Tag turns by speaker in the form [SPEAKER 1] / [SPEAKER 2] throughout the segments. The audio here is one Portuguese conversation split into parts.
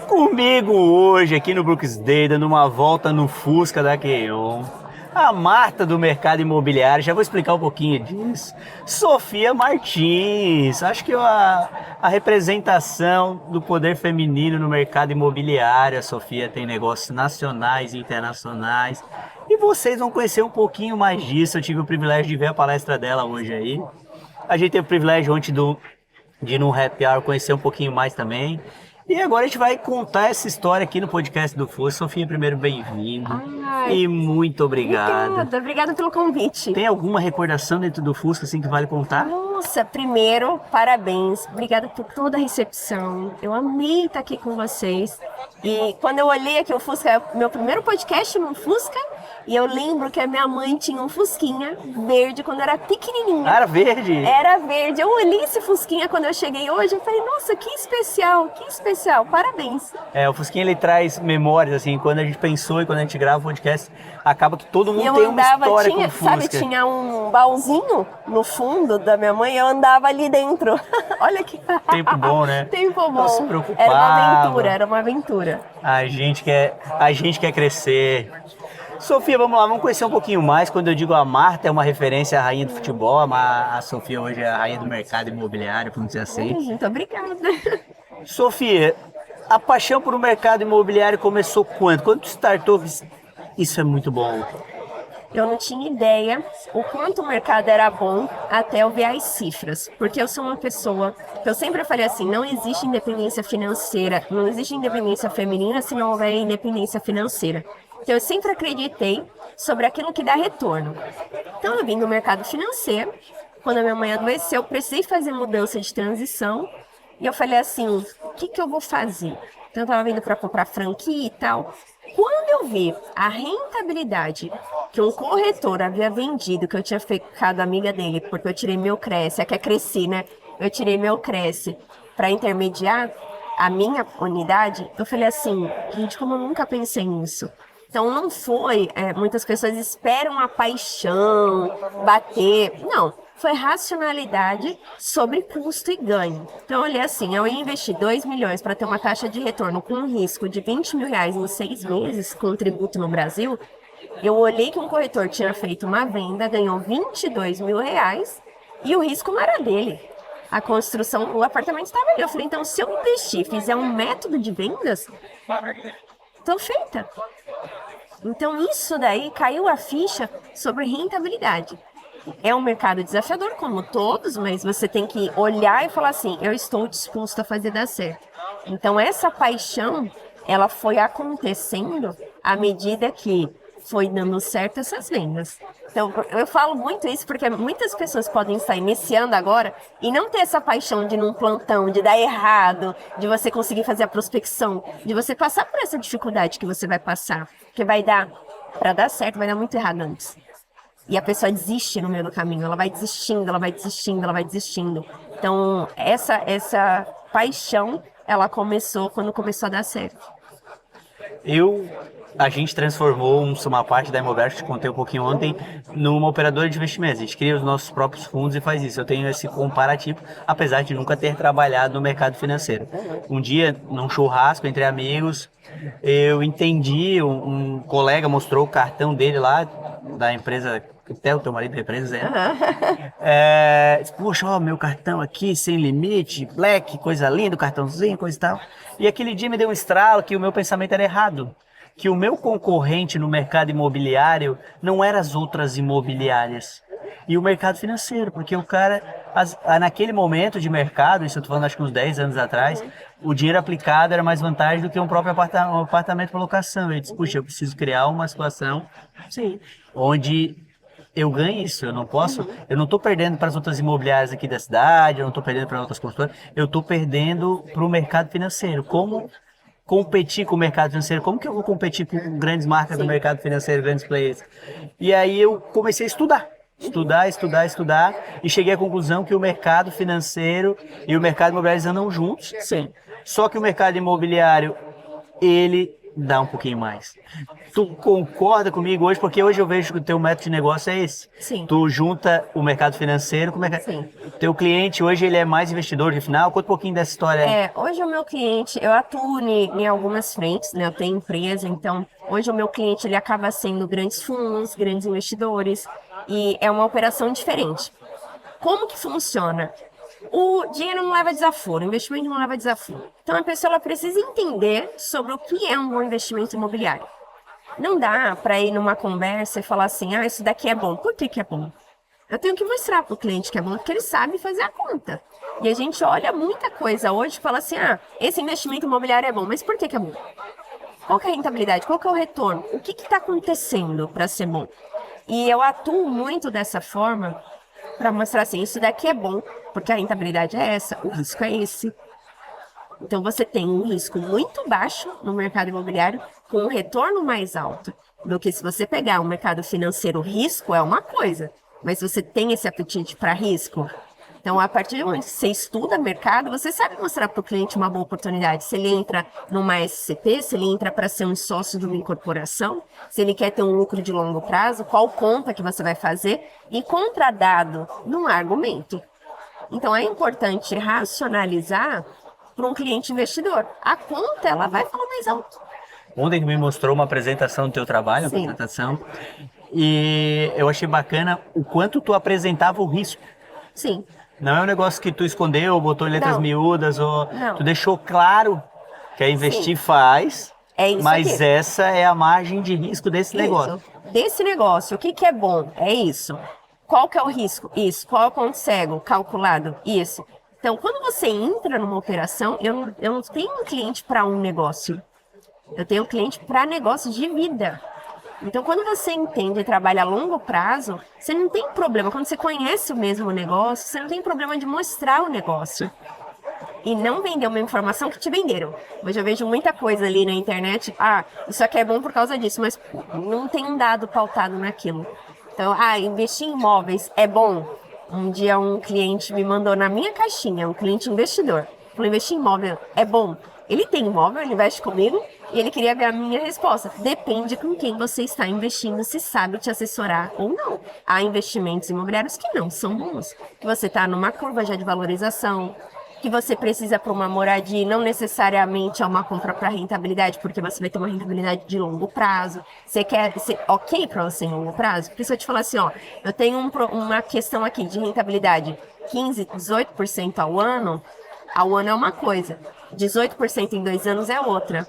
[SPEAKER 1] Comigo hoje, aqui no Brooksday, dando uma volta no Fusca da Queion, a Marta do mercado imobiliário, já vou explicar um pouquinho disso. Sofia Martins, acho que a representação do poder feminino no mercado imobiliário. A Sofia tem negócios nacionais e internacionais. E vocês vão conhecer um pouquinho mais disso. Eu tive o privilégio de ver a palestra dela hoje aí. A gente teve o privilégio ontem de ir no Happy Hour conhecer um pouquinho mais também. E agora a gente vai contar essa história aqui no podcast do Fusca. Sofia, primeiro, bem-vindo. E muito obrigado.
[SPEAKER 2] Obrigada pelo convite.
[SPEAKER 1] Tem alguma recordação dentro do Fusca assim que vale contar?
[SPEAKER 2] Nossa, primeiro, parabéns. Obrigada por toda a recepção. Eu amei estar aqui com vocês. E quando eu olhei aqui o Fusca, é o meu primeiro podcast no Fusca, e eu lembro que a minha mãe tinha um Fusquinha verde quando era pequenininha.
[SPEAKER 1] Era verde?
[SPEAKER 2] Era verde. Eu olhei esse Fusquinha quando eu cheguei hoje e falei, nossa, que especial, parabéns.
[SPEAKER 1] O Fusquinha ele traz memórias, assim, quando a gente pensou e quando a gente grava o podcast, acaba que todo mundo tem uma história com o Fusca.
[SPEAKER 2] Sabe, tinha um baúzinho no fundo da minha mãe, eu andava ali dentro. Olha que...
[SPEAKER 1] Tempo bom, né?
[SPEAKER 2] Tempo bom.
[SPEAKER 1] Não se preocupava.
[SPEAKER 2] Era uma aventura.
[SPEAKER 1] A gente quer crescer. Sofia, vamos lá, vamos conhecer um pouquinho mais. Quando eu digo a Marta é uma referência à rainha do futebol, a Sofia hoje é a rainha do mercado imobiliário, vamos dizer assim.
[SPEAKER 2] Muito obrigada.
[SPEAKER 1] Sofia, a paixão por o mercado imobiliário começou quando? Quando tu startou? Isso é muito bom.
[SPEAKER 2] Eu não tinha ideia o quanto o mercado era bom até eu ver as cifras. Porque eu sou uma pessoa que eu sempre falei assim, não existe independência financeira, não existe independência feminina se não houver independência financeira. Então eu sempre acreditei sobre aquilo que dá retorno. Então eu vim do mercado financeiro, quando a minha mãe adoeceu, eu precisei fazer mudança de transição. E eu falei assim, o que eu vou fazer? Então eu estava vindo para comprar franquia e tal. Quando eu vi a rentabilidade que um corretor havia vendido, que eu tinha ficado amiga dele, porque eu tirei meu Cresce, que é Cresci, né? Eu tirei meu Cresce para intermediar a minha unidade, eu falei assim, gente, como eu nunca pensei nisso. Então não foi, muitas pessoas esperam a paixão, bater, não. Foi racionalidade sobre custo e ganho. Então, eu olhei assim, eu ia investir 2 milhões para ter uma taxa de retorno com um risco de 20 mil reais em 6 meses, com tributo no Brasil. Eu olhei que um corretor tinha feito uma venda, ganhou 22 mil reais e o risco não era dele. A construção, o apartamento estava ali. Eu falei, então, se eu investir, fizer um método de vendas, estou feita. Então, isso daí caiu a ficha sobre rentabilidade. É um mercado desafiador, como todos, mas você tem que olhar e falar assim, eu estou disposto a fazer dar certo. Então, essa paixão, ela foi acontecendo à medida que foi dando certo essas vendas. Então, eu falo muito isso porque muitas pessoas podem estar iniciando agora e não ter essa paixão de ir num plantão, de dar errado, de você conseguir fazer a prospecção, de você passar por essa dificuldade que você vai passar, que vai dar, para dar certo, vai dar muito errado antes. E a pessoa desiste no meio do caminho, ela vai desistindo, ela vai desistindo, ela vai desistindo. Então, essa paixão, ela começou quando começou a dar certo.
[SPEAKER 1] A gente transformou uma parte da Imobiliária, que eu te contei um pouquinho ontem, numa operadora de investimentos. A gente cria os nossos próprios fundos e faz isso. Eu tenho esse comparativo, apesar de nunca ter trabalhado no mercado financeiro. Um dia, num churrasco entre amigos, eu entendi, um colega mostrou o cartão dele lá, da empresa, até o teu marido da empresa, poxa, ó, meu cartão aqui, sem limite, black, coisa linda, cartãozinho, coisa e tal. E aquele dia me deu um estralo que o meu pensamento era errado. Que o meu concorrente no mercado imobiliário não eram as outras imobiliárias. E o mercado financeiro, porque o cara, naquele momento de mercado, isso eu estou falando acho que uns 10 anos atrás, o dinheiro aplicado era mais vantagem do que um próprio apartamento para locação. Eu disse, puxa, eu preciso criar uma situação onde eu ganho isso, eu não estou perdendo para as outras imobiliárias aqui da cidade, eu não estou perdendo para outras construtoras, eu estou perdendo para o mercado financeiro. Como competir com o mercado financeiro? Como que eu vou competir com grandes marcas do mercado financeiro, grandes players? E aí eu comecei a estudar e cheguei à conclusão que o mercado financeiro e o mercado imobiliário andam juntos. Sim. Só que o mercado imobiliário, ele dar um pouquinho mais. Tu concorda comigo hoje? Porque hoje eu vejo que o teu método de negócio é esse.
[SPEAKER 2] Sim.
[SPEAKER 1] Tu junta o mercado financeiro, como é que é?
[SPEAKER 2] Sim.
[SPEAKER 1] Teu cliente hoje ele é mais investidor de final? Conta um pouquinho dessa história aí.
[SPEAKER 2] Hoje o meu cliente, eu atuo em algumas frentes, né? Eu tenho empresa, então hoje o meu cliente ele acaba sendo grandes fundos, grandes investidores, e é uma operação diferente. Como que funciona? O dinheiro não leva desaforo, o investimento não leva desaforo. Então a pessoa ela precisa entender sobre o que é um bom investimento imobiliário. Não dá para ir numa conversa e falar assim, isso daqui é bom. Por que que é bom? Eu tenho que mostrar para o cliente que é bom, porque ele sabe fazer a conta. E a gente olha muita coisa hoje e fala assim, esse investimento imobiliário é bom, mas por que que é bom? Qual que é a rentabilidade? Qual que é o retorno? O que está acontecendo para ser bom? E eu atuo muito dessa forma para mostrar assim, isso daqui é bom, porque a rentabilidade é essa, o risco é esse. Então você tem um risco muito baixo no mercado imobiliário com um retorno mais alto do que se você pegar um mercado financeiro. Risco é uma coisa, mas você tem esse apetite para risco. Então, a partir de onde você estuda mercado, você sabe mostrar para o cliente uma boa oportunidade. Se ele entra numa SCP, se ele entra para ser um sócio de uma incorporação, se ele quer ter um lucro de longo prazo, qual conta que você vai fazer e contradado num argumento. Então, é importante racionalizar para um cliente investidor. A conta, ela vai falar mais alto.
[SPEAKER 1] Ontem tu me mostrou uma apresentação do teu trabalho, uma apresentação, e eu achei bacana o quanto tu apresentava o risco.
[SPEAKER 2] Sim.
[SPEAKER 1] Não é um negócio que tu escondeu, botou em letras miúdas, ou
[SPEAKER 2] Não.
[SPEAKER 1] tu deixou claro que a investir faz, mas aqui. Essa é a margem de risco desse negócio.
[SPEAKER 2] Desse negócio, o que que é bom? É isso. Qual que é o risco? Isso. Qual é o ponto cego? Calculado? Isso. Então, quando você entra numa operação, eu não tenho um cliente para um negócio. Eu tenho um cliente para negócio de vida. Então, quando você entende e trabalha a longo prazo, você não tem problema. Quando você conhece o mesmo negócio, você não tem problema de mostrar o negócio. E não vender uma informação que te venderam. Hoje eu vejo muita coisa ali na internet. Isso aqui é bom por causa disso, mas não tem um dado pautado naquilo. Então, investir em imóveis é bom. Um dia um cliente me mandou na minha caixinha, um cliente investidor. Falou, investir em imóvel é bom. Ele tem imóvel, ele investe comigo e ele queria ver a minha resposta. Depende com quem você está investindo, se sabe te assessorar ou não. Há investimentos imobiliários que não são bons. Que você está numa curva já de valorização, que você precisa para uma moradia e não necessariamente é uma compra para rentabilidade, porque você vai ter uma rentabilidade de longo prazo. Você quer ser ok para você em longo prazo? Porque se eu te falar assim, eu tenho uma questão aqui de rentabilidade 15, 18% ao ano é uma coisa. 18% em 2 anos é outra.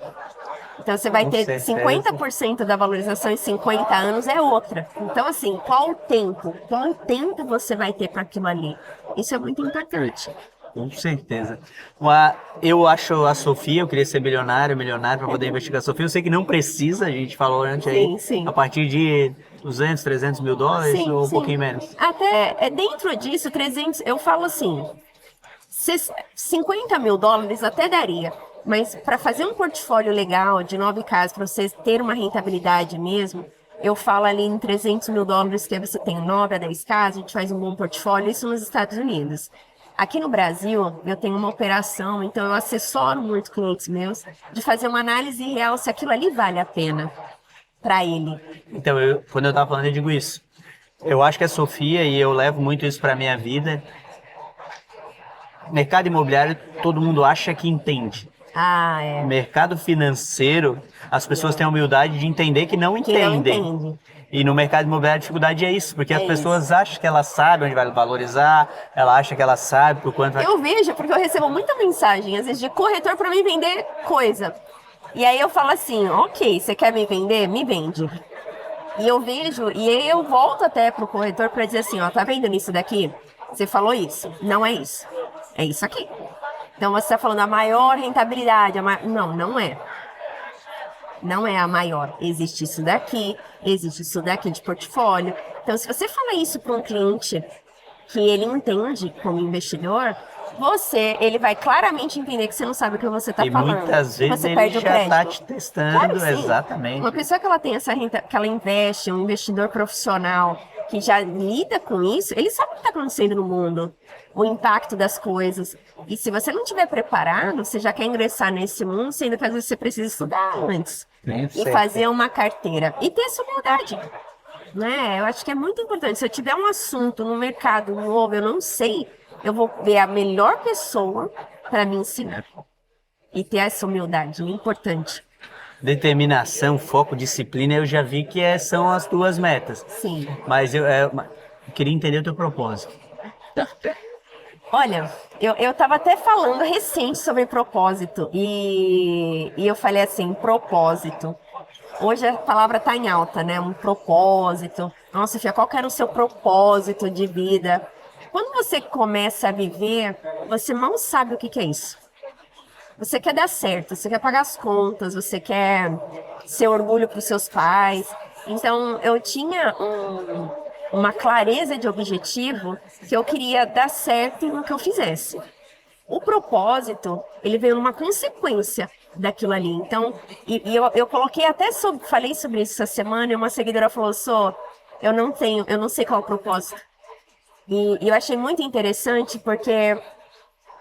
[SPEAKER 2] Então você vai ter 50% da valorização em 50 anos é outra. Então assim, qual o tempo você vai ter para aquilo ali? Isso é muito importante.
[SPEAKER 1] Com certeza. Eu acho a Sofia, eu queria ser milionário para poder investigar a Sofia. Eu sei que não precisa, a gente falou antes aí, a partir de 200, 300 mil dólares ou um pouquinho menos.
[SPEAKER 2] Até dentro disso, 300, eu falo assim, 50 mil dólares até daria. Mas para fazer um portfólio legal de 9 casas, para você ter uma rentabilidade mesmo, eu falo ali em 300 mil dólares, que você tem 9 a 10 casas, a gente faz um bom portfólio, isso nos Estados Unidos. Aqui no Brasil, eu tenho uma operação, então eu assessoro muito clientes meus de fazer uma análise real se aquilo ali vale a pena para ele.
[SPEAKER 1] Então, quando eu estava falando, eu digo isso. Eu acho que a Sofia, e eu levo muito isso para minha vida, mercado imobiliário, todo mundo acha que entende. Mercado financeiro, as pessoas têm a humildade de entender que não entendem. E no mercado imobiliário a dificuldade é isso, porque as pessoas acham que ela sabe onde vai valorizar, ela acha que ela sabe por quanto vai...
[SPEAKER 2] Eu vejo, porque eu recebo muita mensagem, às vezes, de corretor para me vender coisa. E aí eu falo assim, ok, você quer me vender? Me vende. E eu vejo, e aí eu volto até pro corretor para dizer assim, tá vendo nisso daqui? Você falou isso, não é isso. É isso aqui. Então você está falando a maior rentabilidade. Não, não é. Não é a maior. Existe isso daqui de portfólio. Então, se você fala isso para um cliente que ele entende como investidor, ele vai claramente entender que você não sabe o que você está falando.
[SPEAKER 1] E muitas vezes ele já está te testando, exatamente.
[SPEAKER 2] Uma pessoa que ela tem essa renta, que ela investe, um investidor profissional, que já lida com isso, ele sabe o que está acontecendo no mundo, o impacto das coisas. E se você não estiver preparado, você já quer ingressar nesse mundo, sendo que às vezes você precisa estudar antes. E fazer uma carteira. E ter essa humildade. Né? Eu acho que é muito importante. Se eu tiver um assunto no mercado novo, eu não sei, eu vou ver a melhor pessoa para me ensinar. E ter essa humildade, é importante.
[SPEAKER 1] Determinação, foco, disciplina, eu já vi que são as tuas metas.
[SPEAKER 2] Sim.
[SPEAKER 1] Mas eu queria entender o teu propósito.
[SPEAKER 2] Olha, eu tava até falando recente sobre propósito. E eu falei assim, propósito. Hoje a palavra tá em alta, né? Um propósito. Nossa, Fia, qual que era o seu propósito de vida? Quando você começa a viver, você mal sabe o que que é isso. Você quer dar certo, você quer pagar as contas, você quer ser orgulho para os seus pais. Então, eu tinha uma clareza de objetivo que eu queria dar certo no que eu fizesse. O propósito, ele veio numa consequência daquilo ali. Então, eu coloquei até falei sobre isso essa semana e uma seguidora falou, eu não sei qual é o propósito. E eu achei muito interessante porque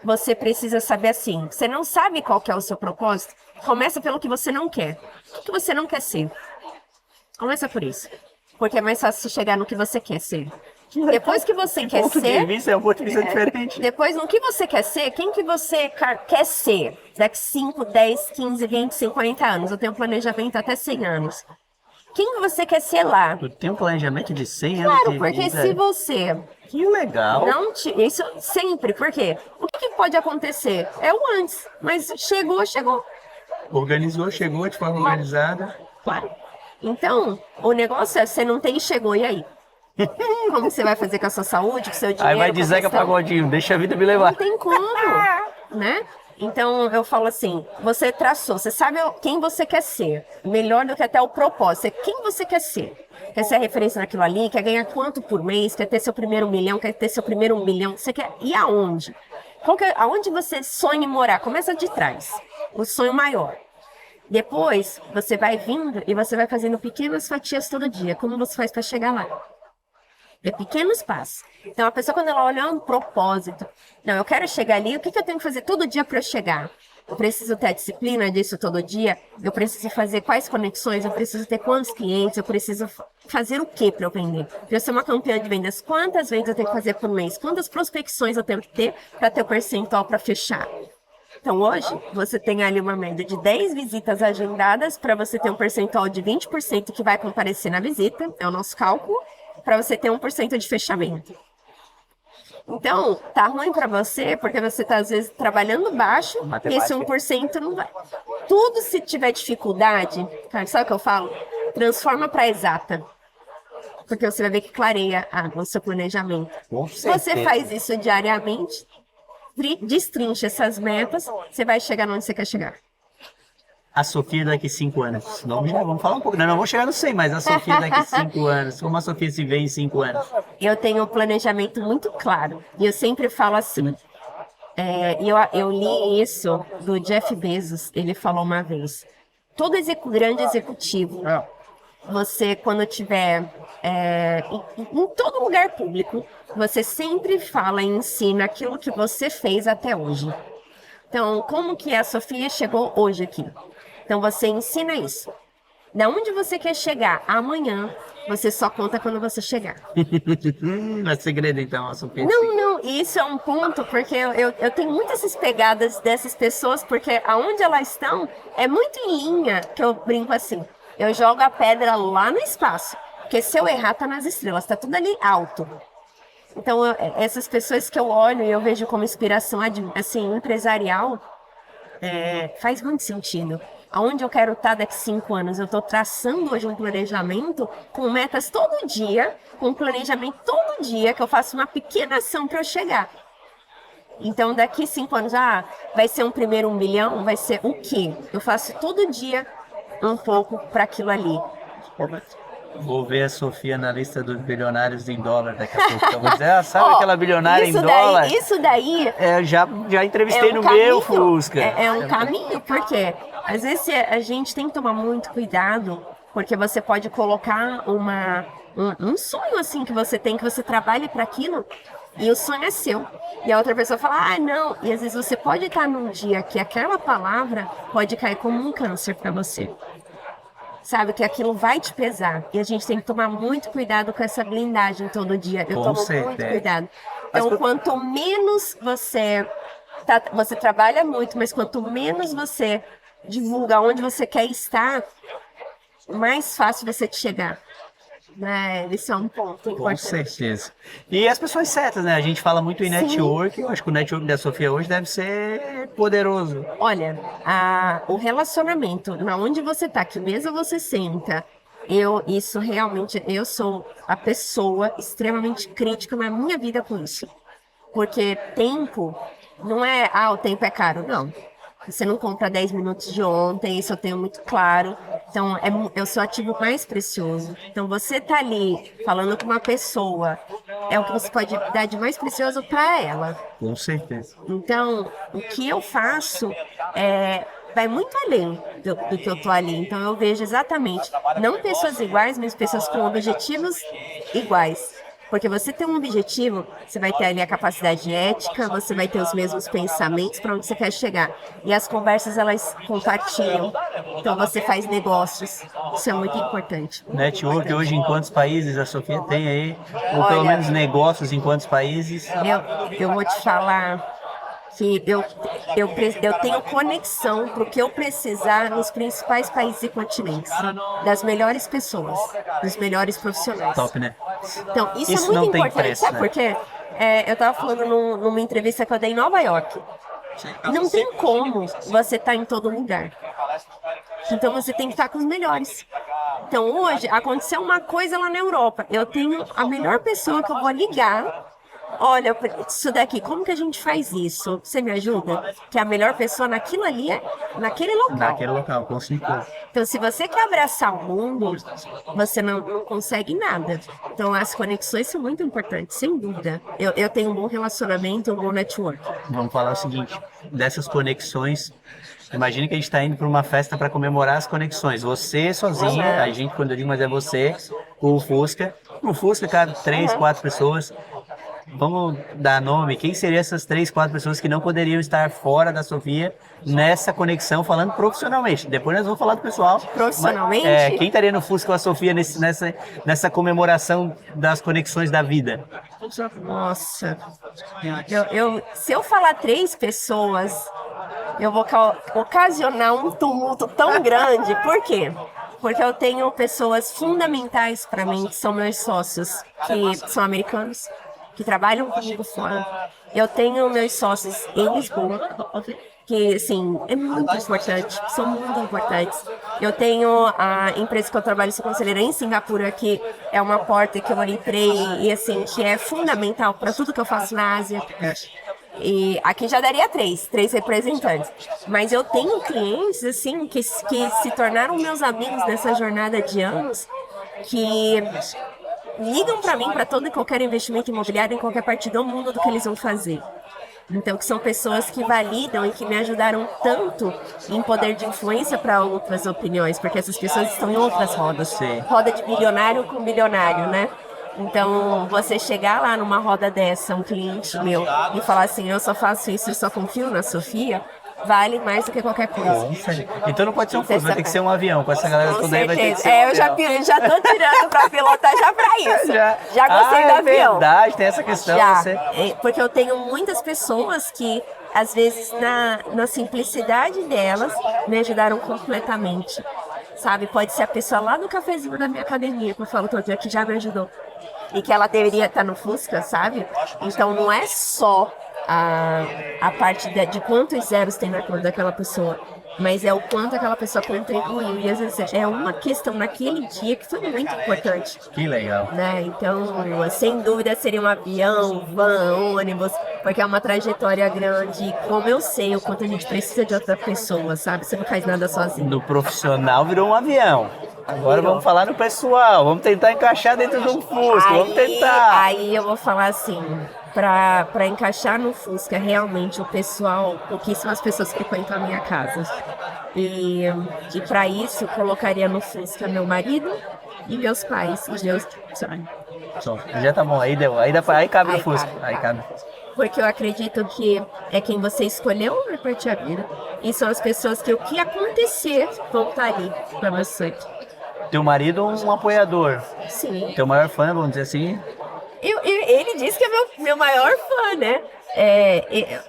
[SPEAKER 2] você precisa saber assim, você não sabe qual que é o seu propósito, começa pelo que você não quer. O que você não quer ser? Começa por isso. Porque é mais fácil você chegar no que você quer ser. Depois que você quer
[SPEAKER 1] ponto
[SPEAKER 2] ser...
[SPEAKER 1] de vista é um ponto de vista diferente.
[SPEAKER 2] Depois, no que você quer ser, quem que você quer ser? Daqui 5, 10, 15, 20, 50 anos. Eu tenho um planejamento até 100 anos. Quem que você quer ser lá?
[SPEAKER 1] Tu tem um planejamento de 100 anos
[SPEAKER 2] Claro,
[SPEAKER 1] de
[SPEAKER 2] porque
[SPEAKER 1] vida?
[SPEAKER 2] se você
[SPEAKER 1] Que legal.
[SPEAKER 2] não isso sempre, por quê? O que pode acontecer? É o antes, mas chegou.
[SPEAKER 1] Organizou, chegou de forma organizada.
[SPEAKER 2] Claro. Então, o negócio é, você não tem chegou, e aí? Como você vai fazer com a sua saúde, com o seu dinheiro?
[SPEAKER 1] Aí vai dizer que é pagodinho, deixa a vida me levar.
[SPEAKER 2] Não tem como, né? Então, eu falo assim, você traçou, você sabe quem você quer ser. Melhor do que até o propósito, é quem você quer ser. Quer ser a referência naquilo ali, quer ganhar quanto por mês, quer ter seu primeiro 1 milhão, quer ter seu primeiro 1 bilhão, você quer ir aonde? Aonde você sonha em morar? Começa de trás, o sonho maior. Depois, você vai vindo e você vai fazendo pequenas fatias todo dia. Como você faz para chegar lá? É pequenos passos. Então, a pessoa, quando ela olha um propósito, não, eu quero chegar ali, o que eu tenho que fazer todo dia para eu chegar? Eu preciso ter a disciplina disso todo dia? Eu preciso fazer quais conexões? Eu preciso ter quantos clientes? Eu preciso fazer o que para eu vender? Para eu ser uma campeã de vendas, quantas vendas eu tenho que fazer por mês? Quantas prospecções eu tenho que ter para ter o percentual para fechar? Então, hoje, você tem ali uma média de 10 visitas agendadas para você ter um percentual de 20% que vai comparecer na visita, é o nosso cálculo, para você ter 1% de fechamento. Então, tá ruim para você, porque você tá, às vezes, trabalhando baixo, e esse 1% não vai. Tudo, se tiver dificuldade, cara, sabe o que eu falo? Transforma para exata. Porque você vai ver que clareia o seu planejamento. Se você faz isso diariamente, destrincha essas metas, você vai chegar onde você quer chegar.
[SPEAKER 1] A Sofia daqui 5 anos. Vamos falar um pouco. Não vamos chegar no 100, mas a Sofia daqui 5 anos. Como a Sofia se vê em 5 anos?
[SPEAKER 2] Eu tenho um planejamento muito claro. E eu sempre falo assim. Eu li isso do Jeff Bezos. Ele falou uma vez. Todo grande executivo, você, quando tiver em todo lugar público, você sempre fala e ensina aquilo que você fez até hoje. Então, como que a Sofia chegou hoje aqui? Então, você ensina isso. Da onde você quer chegar amanhã, você só conta quando você chegar.
[SPEAKER 1] Não é segredo, então, a Sofia.
[SPEAKER 2] Não, isso é um ponto, porque eu tenho muitas essas pegadas dessas pessoas, porque aonde elas estão é muito em linha, que eu brinco assim. Eu jogo a pedra lá no espaço, porque se eu errar, tá nas estrelas, tá tudo ali alto. Então, essas pessoas que eu olho e eu vejo como inspiração, assim, empresarial, faz muito sentido. Aonde eu quero estar daqui 5 anos? Eu estou traçando hoje um planejamento com metas todo dia, com planejamento todo dia, que eu faço uma pequena ação para eu chegar. Então, daqui 5 anos, vai ser um primeiro 1 bilhão? Vai ser o quê? Eu faço todo dia um pouco para aquilo ali.
[SPEAKER 1] Vou ver a Sofia na lista dos bilionários em dólar daqui a pouco. Eu vou dizer, sabe aquela bilionária em dólar?
[SPEAKER 2] Isso daí...
[SPEAKER 1] já entrevistei no meu Fusca.
[SPEAKER 2] É um caminho, porque às vezes a gente tem que tomar muito cuidado, porque você pode colocar um sonho assim que você tem, que você trabalha para aquilo, e o sonho é seu. E a outra pessoa fala, ah, não. E às vezes você pode estar num dia que aquela palavra pode cair como um câncer para você. Sabe, que aquilo vai te pesar. E a gente tem que tomar muito cuidado com essa blindagem todo dia. Eu tomo muito cuidado. Então, quanto menos você trabalha muito, mas quanto menos você divulga onde você quer estar, mais fácil você te chegar. Né? Esse é um ponto importante.
[SPEAKER 1] Com certeza. E as pessoas certas, né? A gente fala muito em network. Eu acho que o network da Sofia hoje deve ser poderoso.
[SPEAKER 2] Olha, o relacionamento, na onde você tá, que mesa você senta, eu sou a pessoa extremamente crítica na minha vida com isso. Porque tempo não é, o tempo é caro, não. Você não compra 10 minutos de ontem, isso eu tenho muito claro. Então, eu sou o ativo mais precioso. Então, você tá ali falando com uma pessoa, é o que você pode dar de mais precioso para ela.
[SPEAKER 1] Com certeza.
[SPEAKER 2] Então, o que eu faço vai muito além do que eu tô ali. Então, eu vejo exatamente, não pessoas iguais, mas pessoas com objetivos iguais. Porque você tem um objetivo, você vai ter ali a capacidade ética, você vai ter os mesmos pensamentos para onde você quer chegar. E as conversas, elas compartilham. Então, você faz negócios. Isso é muito importante.
[SPEAKER 1] Network hoje em quantos países a Sofia tem aí? Ou pelo menos negócios em quantos países?
[SPEAKER 2] Eu vou te falar que eu tenho conexão para o que eu precisar nos principais países e continentes. Das melhores pessoas, dos melhores profissionais.
[SPEAKER 1] Top, né?
[SPEAKER 2] Então, isso é muito importante.
[SPEAKER 1] Preço,
[SPEAKER 2] sabe
[SPEAKER 1] né?
[SPEAKER 2] por quê? Eu estava falando numa entrevista que eu dei em Nova York. Não tem como você estar em todo lugar. Então, você tem que estar com os melhores. Então, hoje, aconteceu uma coisa lá na Europa. Eu tenho a melhor pessoa que eu vou ligar. Olha, isso daqui, como que a gente faz isso? Você me ajuda? Que a melhor pessoa naquilo ali é naquele local.
[SPEAKER 1] Naquele local, com certeza.
[SPEAKER 2] Então, se você quer abraçar o mundo, você não consegue nada. Então, as conexões são muito importantes, sem dúvida. Eu tenho um bom relacionamento, um bom network.
[SPEAKER 1] Vamos falar o seguinte, dessas conexões. Imagina que a gente está indo para uma festa para comemorar as conexões. Você sozinho, a gente, quando eu digo, mas é você, o Fusca. O Fusca, cara, 3, 4 pessoas. Vamos dar nome. Quem seriam essas 3, 4 pessoas que não poderiam estar fora da Sofia nessa conexão, falando profissionalmente? Depois nós vamos falar do pessoal.
[SPEAKER 2] Profissionalmente?
[SPEAKER 1] Mas, quem estaria no Fusca com a Sofia nessa comemoração das conexões da vida?
[SPEAKER 2] Nossa. Se eu falar 3 pessoas, eu vou ocasionar um tumulto tão grande. Por quê? Porque eu tenho pessoas fundamentais para mim, que são meus sócios, que são americanos, que trabalham comigo fora. Eu tenho meus sócios em Lisboa, que, assim, é muito importante, são muito importantes. Eu tenho a empresa que eu trabalho, sou conselheira em Singapura, que é uma porta que eu entrei e, assim, que é fundamental para tudo que eu faço na Ásia. E aqui já daria 3 representantes. Mas eu tenho clientes, assim, que se tornaram meus amigos nessa jornada de anos, que ligam para mim para todo e qualquer investimento imobiliário em qualquer parte do mundo do que eles vão fazer. Então, que são pessoas que validam e que me ajudaram tanto em poder de influência para outras opiniões, porque essas pessoas estão em outras rodas.
[SPEAKER 1] Sim.
[SPEAKER 2] Roda de bilionário com bilionário, né? Então, você chegar lá numa roda dessa, um cliente meu, e falar assim, eu só faço isso e só confio na Sofia, vale mais do que qualquer coisa.
[SPEAKER 1] Então não pode ser um Fusca, vai ter que ser um avião. Com essa galera toda aí vai ter que ser
[SPEAKER 2] eu já tô tirando pra pilotar já pra isso. Já gostei do avião.
[SPEAKER 1] É verdade, tem essa questão.
[SPEAKER 2] Já, porque eu tenho muitas pessoas que, às vezes, na simplicidade delas, me ajudaram completamente. Sabe, pode ser a pessoa lá no cafezinho da minha academia, que eu falo todo dia, que já me ajudou. E que ela deveria estar no Fusca, sabe? Então não é só a parte de quantos zeros tem na conta daquela pessoa, mas é o quanto aquela pessoa contribuiu. E às vezes é uma questão naquele dia que foi muito importante.
[SPEAKER 1] Que legal.
[SPEAKER 2] Né? Então, sem dúvida, seria um avião, van, ônibus, porque é uma trajetória grande. E como eu sei o quanto a gente precisa de outra pessoa, sabe? Você não faz nada sozinho.
[SPEAKER 1] No profissional virou um avião. Agora vamos falar no pessoal. Vamos tentar encaixar dentro de um Fusca. Vamos tentar.
[SPEAKER 2] Aí eu vou falar assim. Para encaixar no Fusca, realmente o pessoal, pouquíssimas pessoas frequentam a minha casa. E para isso, eu colocaria no Fusca meu marido e meus pais. E Deus,
[SPEAKER 1] Só. Já tá bom, aí deu. Aí cabe no
[SPEAKER 2] Aí
[SPEAKER 1] Fusca.
[SPEAKER 2] cabe.
[SPEAKER 1] Aí cabe.
[SPEAKER 2] Porque eu acredito que é quem você escolheu vai curtir a vida. E são as pessoas que o que acontecer vão estar ali para você.
[SPEAKER 1] Teu marido um apoiador.
[SPEAKER 2] Sim.
[SPEAKER 1] Teu maior fã, vamos dizer assim.
[SPEAKER 2] Ele disse que é meu maior fã, né?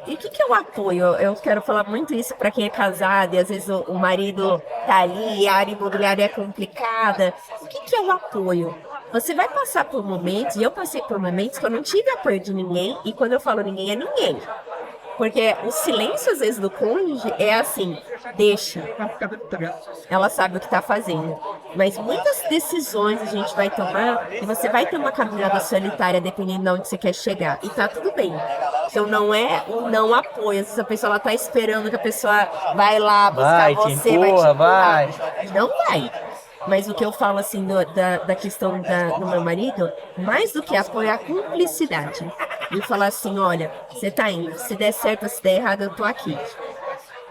[SPEAKER 2] E o que é o apoio? Eu quero falar muito isso para quem é casado e às vezes o marido tá ali, a área imobiliária é complicada. O que é o apoio? Você vai passar por momentos, e eu passei por momentos que eu não tive apoio de ninguém, e quando eu falo ninguém, é ninguém. Porque o silêncio, às vezes, do cônjuge é assim, deixa. Ela sabe o que está fazendo. Mas muitas decisões a gente vai tomar e você vai ter uma caminhada solitária dependendo de onde você quer chegar. E tá tudo bem. Então não é o não apoio. Às vezes a pessoa ela tá esperando que a pessoa vai lá buscar
[SPEAKER 1] Vai, te
[SPEAKER 2] você, vai te
[SPEAKER 1] empurra,
[SPEAKER 2] empurrar.
[SPEAKER 1] vai.
[SPEAKER 2] Não vai. Mas o que eu falo assim da questão do meu marido, mais do que apoio, é a cumplicidade. E falar assim, olha, você tá indo, se der certo, se der errado, eu tô aqui.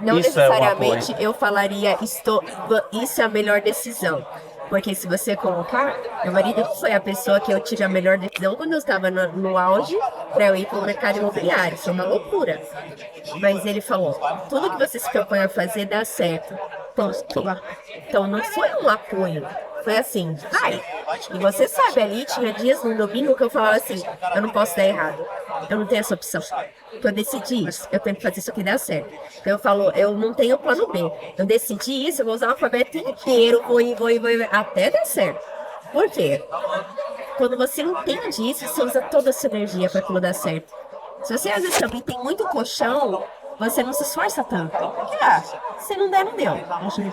[SPEAKER 2] Não
[SPEAKER 1] Isso é um
[SPEAKER 2] necessariamente
[SPEAKER 1] apoio.
[SPEAKER 2] eu falaria, isso é a melhor decisão. Porque se você colocar, meu marido foi a pessoa que eu tive a melhor decisão quando eu estava no auge para eu ir para o mercado imobiliário. Foi uma loucura. Mas ele falou, tudo que você se propõe a fazer dá certo. Então não foi um apoio. Foi assim, vai. E você sabe, ali tinha dias no domingo que eu falava assim, eu não posso dar errado. Eu não tenho essa opção. Porque eu decidi isso, eu tenho que fazer isso aqui dar certo. Então eu falo, eu não tenho plano B. Eu decidi isso, eu vou usar o alfabeto inteiro, vou ir, até dar certo. Por quê? Quando você entende isso, você usa toda a sua energia para aquilo dar certo. Se você às vezes também tem muito colchão, você não se esforça tanto. Porque, se não der, não deu.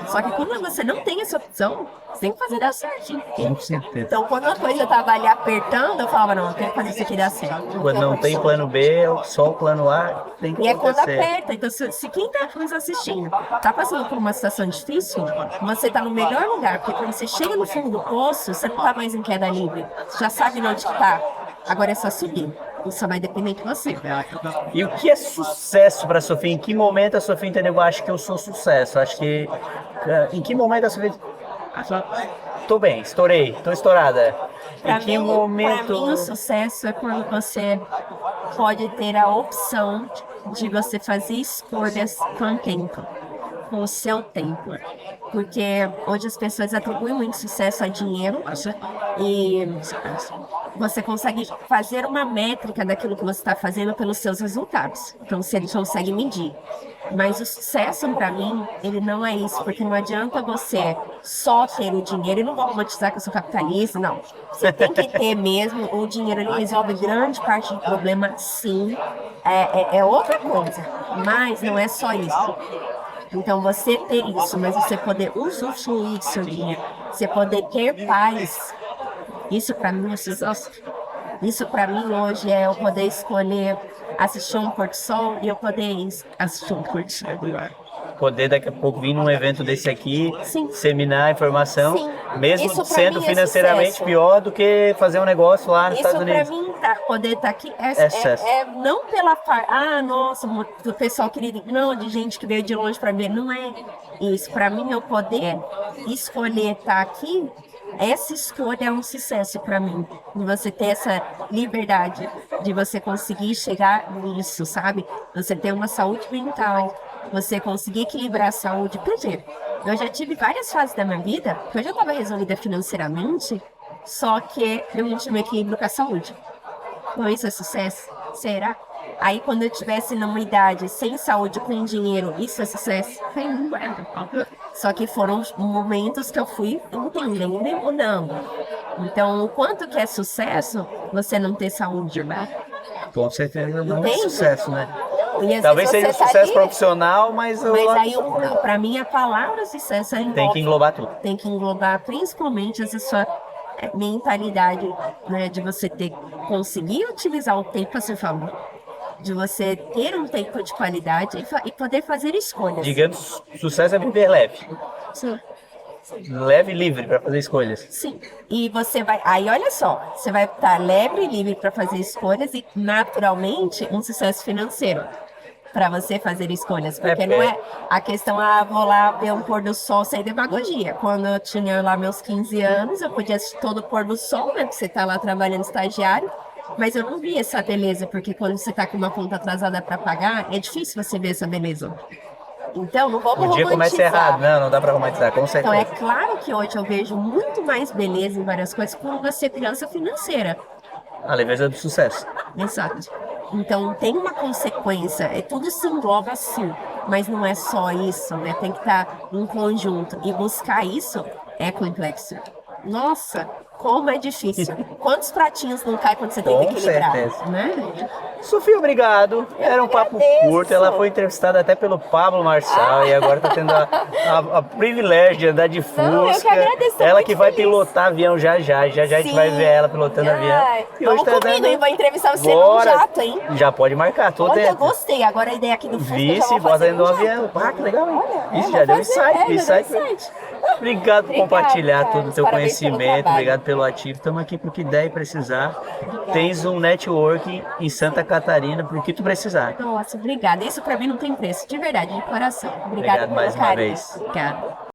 [SPEAKER 2] Só que quando você não tem essa opção, você tem que fazer dar certo.
[SPEAKER 1] Com certeza.
[SPEAKER 2] Então, quando a coisa tava ali apertando, eu falava, não, eu tenho que fazer isso aqui dar certo.
[SPEAKER 1] Quando não tem plano B, só o plano A tem que
[SPEAKER 2] E é quando
[SPEAKER 1] acontecer.
[SPEAKER 2] aperta. Então, se quem tá nos assistindo tá passando por uma situação difícil, você tá no melhor lugar. Porque quando você chega no fundo do poço, você não tá mais em queda livre. Você já sabe onde que tá. Agora é só subir. Isso só vai depender de você.
[SPEAKER 1] E o que é sucesso para a Sofia? Em que momento a Sofia entendeu? Eu acho que eu sou sucesso. Acho que. Em que momento a Sofia. Tô bem, estourei, tô estourada. Em que
[SPEAKER 2] Pra
[SPEAKER 1] momento.
[SPEAKER 2] mim, o sucesso é quando você pode ter a opção de você fazer escolhas com tempo, com o seu tempo. Porque hoje as pessoas atribuem muito sucesso a dinheiro e você consegue fazer uma métrica daquilo que você está fazendo pelos seus resultados. Então você consegue medir. Mas o sucesso, para mim, ele não é isso, porque não adianta você só ter o dinheiro, e não vou romantizar que eu sou capitalista, não. Você tem que ter mesmo, o dinheiro ele resolve grande parte do problema, sim, é outra coisa, mas não é só isso. Então, você ter isso, mas você poder usufruir do seu dinheiro, você poder ter paz, isso para mim é sucesso. Isso para mim hoje é eu poder escolher assistir um pôr do sol e eu poder assistir um pôr do sol.
[SPEAKER 1] Poder daqui a pouco vir num evento desse aqui,
[SPEAKER 2] Sim.
[SPEAKER 1] Seminar informação,
[SPEAKER 2] Sim.
[SPEAKER 1] mesmo
[SPEAKER 2] Isso pra
[SPEAKER 1] sendo
[SPEAKER 2] mim é
[SPEAKER 1] financeiramente
[SPEAKER 2] sucesso.
[SPEAKER 1] pior do que fazer um negócio lá nos
[SPEAKER 2] Isso
[SPEAKER 1] Estados
[SPEAKER 2] para
[SPEAKER 1] Unidos.
[SPEAKER 2] mim, poder estar aqui
[SPEAKER 1] Sucesso.
[SPEAKER 2] não pela parte, nossa, do pessoal querido, não, de gente que veio de longe para ver, não é isso. Para mim, eu poder escolher estar aqui, essa escolha é um sucesso para mim. De você ter essa liberdade, de você conseguir chegar nisso, sabe? Você ter uma saúde mental, você conseguir equilibrar a saúde. Por quê? Eu já tive várias fases da minha vida que eu já estava resolvida financeiramente, só que eu não tinha um equilíbrio com a saúde. Então isso é sucesso? Será? Aí quando eu estivesse numa idade sem saúde, com dinheiro, isso é sucesso? Só que foram momentos que eu fui entendendo e mudando. Então, o quanto que é sucesso você não ter saúde, né?
[SPEAKER 1] Com certeza não é
[SPEAKER 2] Entende?
[SPEAKER 1] sucesso, né?
[SPEAKER 2] E às
[SPEAKER 1] Talvez
[SPEAKER 2] vezes
[SPEAKER 1] seja um
[SPEAKER 2] você tá
[SPEAKER 1] sucesso
[SPEAKER 2] ali,
[SPEAKER 1] profissional, mas
[SPEAKER 2] mas aí, pra mim, a palavra sucesso
[SPEAKER 1] tem que englobar tudo.
[SPEAKER 2] tem que englobar principalmente essa sua mentalidade, né, de você conseguir utilizar o tempo a seu favor, de você ter um tempo de qualidade e poder fazer escolhas.
[SPEAKER 1] Digamos, sucesso é viver leve.
[SPEAKER 2] Sim.
[SPEAKER 1] Leve e livre para fazer escolhas.
[SPEAKER 2] Sim. E você vai. Aí, olha só, você vai estar leve e livre para fazer escolhas e, naturalmente, um sucesso financeiro. para você fazer escolhas, porque não é a questão, vou lá ver um pôr do sol sem demagogia. Quando eu tinha lá meus 15 anos, eu podia assistir todo o pôr do sol, né, porque você tá lá trabalhando estagiário, mas eu não via essa beleza, porque quando você tá com uma conta atrasada para pagar, é difícil você ver essa beleza. Então, não vamos
[SPEAKER 1] O dia começa errado,
[SPEAKER 2] romantizar.
[SPEAKER 1] não dá pra romantizar, com
[SPEAKER 2] Então,
[SPEAKER 1] certeza.
[SPEAKER 2] é claro que hoje eu vejo muito mais beleza em várias coisas quando você é criança financeira.
[SPEAKER 1] A leveza do sucesso.
[SPEAKER 2] Exato. Então tem uma consequência, tudo se engloba assim, mas não é só isso, né? Tem que estar em conjunto. E buscar isso é complexo. Nossa, como é difícil. Quantos pratinhos não caem quando você tenta
[SPEAKER 1] Com
[SPEAKER 2] equilibrar,
[SPEAKER 1] certeza.
[SPEAKER 2] né?
[SPEAKER 1] Sofia, obrigado. Era um papo
[SPEAKER 2] agradeço.
[SPEAKER 1] curto. Ela foi entrevistada até pelo Pablo Marçal e agora tá tendo a privilégio de andar de Fusca.
[SPEAKER 2] Não, eu que agradeço, tô
[SPEAKER 1] Ela
[SPEAKER 2] muito
[SPEAKER 1] que vai
[SPEAKER 2] feliz.
[SPEAKER 1] pilotar avião já já. Já já a gente vai ver ela pilotando avião.
[SPEAKER 2] Ai,
[SPEAKER 1] E
[SPEAKER 2] vamos
[SPEAKER 1] hoje tá
[SPEAKER 2] comigo,
[SPEAKER 1] dando...
[SPEAKER 2] hein? Vou entrevistar você num
[SPEAKER 1] Bora.
[SPEAKER 2] jato, hein?
[SPEAKER 1] Já pode marcar, tô
[SPEAKER 2] Olha, eu
[SPEAKER 1] dentro.
[SPEAKER 2] gostei. Agora a ideia aqui do Fusca eu já
[SPEAKER 1] Vice,
[SPEAKER 2] vou
[SPEAKER 1] bota
[SPEAKER 2] fazer
[SPEAKER 1] dentro do
[SPEAKER 2] num jato.
[SPEAKER 1] avião. Ah, que legal, hein?
[SPEAKER 2] Olha,
[SPEAKER 1] Isso
[SPEAKER 2] vou
[SPEAKER 1] já deu
[SPEAKER 2] fazer,
[SPEAKER 1] insight.
[SPEAKER 2] já deu
[SPEAKER 1] Insight.
[SPEAKER 2] insight.
[SPEAKER 1] Obrigado por
[SPEAKER 2] Obrigada,
[SPEAKER 1] compartilhar todo o
[SPEAKER 2] Carlos.
[SPEAKER 1] teu
[SPEAKER 2] Parabéns pelo
[SPEAKER 1] conhecimento,
[SPEAKER 2] trabalho.
[SPEAKER 1] obrigado pelo ativo. Estamos aqui pro que der e precisar. Tens um networking em Santa Catarina pro que tu precisar.
[SPEAKER 2] Nossa, obrigada. Isso pra mim não tem preço, de verdade, de coração. Obrigada
[SPEAKER 1] Obrigado
[SPEAKER 2] pelo
[SPEAKER 1] mais uma
[SPEAKER 2] carinho.
[SPEAKER 1] vez.
[SPEAKER 2] Obrigada.